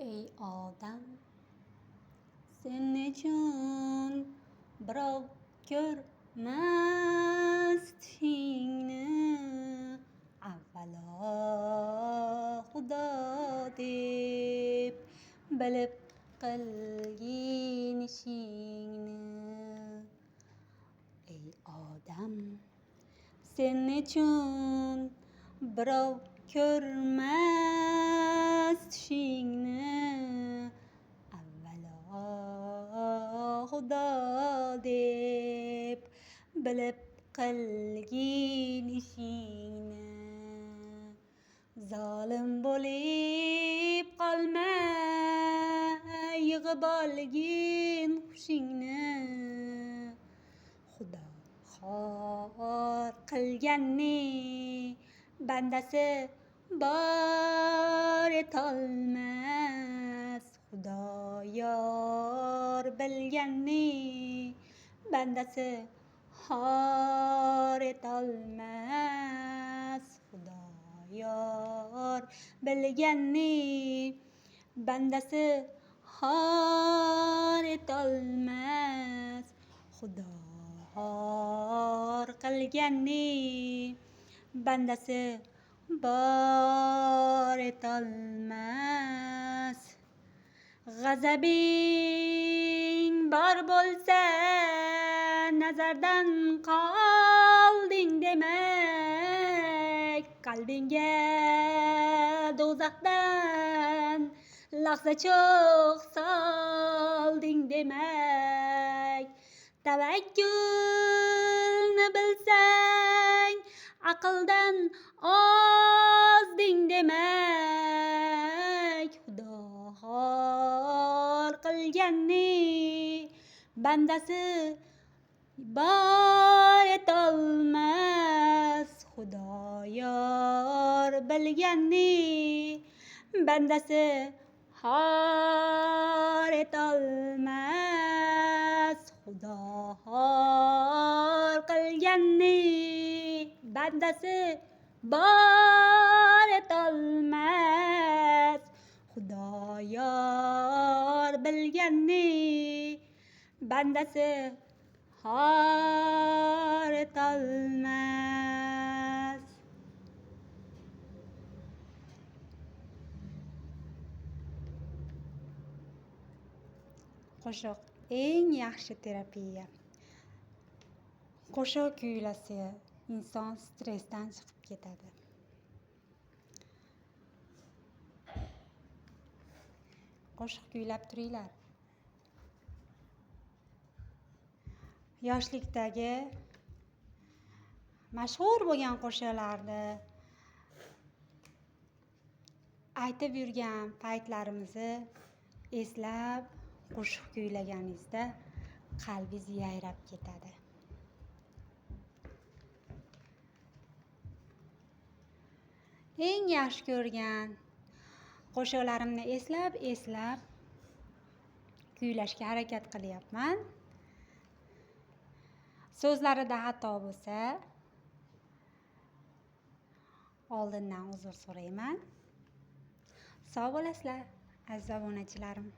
Ey odam, sen nechun birov ko'rmas tushingni? Avvalo Xudo deb bilib qilgin ishingni. Ey odam, sen nechun birov ko'rmas tushingni? Avvalo Xudo deb bilib qilgin ishingni. Zolim bo'lib qolma, yig'ib olgin hushingni. Xudo xor qilganni bandasi bor etolmas. Xudo yor bilganni bandasi xor etolmas. Xudo yor bilganni bandasi xor etolmas. Xudo xor qilganni bandasi bor etolmas. G'azabing bor bo'lsa, nazardan qolding demak. Qalbingga do'zaxdan lahza cho'g' solding demak. Tavakkulni bilsang, aqldan ozding demak. Xudo xor qilganni bandasi bor etolmas. Xudo yor bilganni bandasi xor etolmas. Xudo xor qilganni bandasi bor etolmas. Xudo yor bilganni bandasi xor etolmas. Qo'shiq eng yaxshi terapiya. Qo'shiq kuylasa inson stressdan chiqib ketadi. Qo'shiq kuylab turinglar. Yoshlikdagi mashhur bo'lgan qo'shiqlarni aytib yurgan paytlarimizni eslab qo'shiq kuylaganingizda qalbingiz yayrab ketadi. Eng yaxshi ko'rgan qo'shiqlarimni eslab kuylashga harakat qilyapman. So'zlarida xato bo'lsa oldindan uzr so'rayman. Sog' bo'lasizlar, aziz obunachilarim.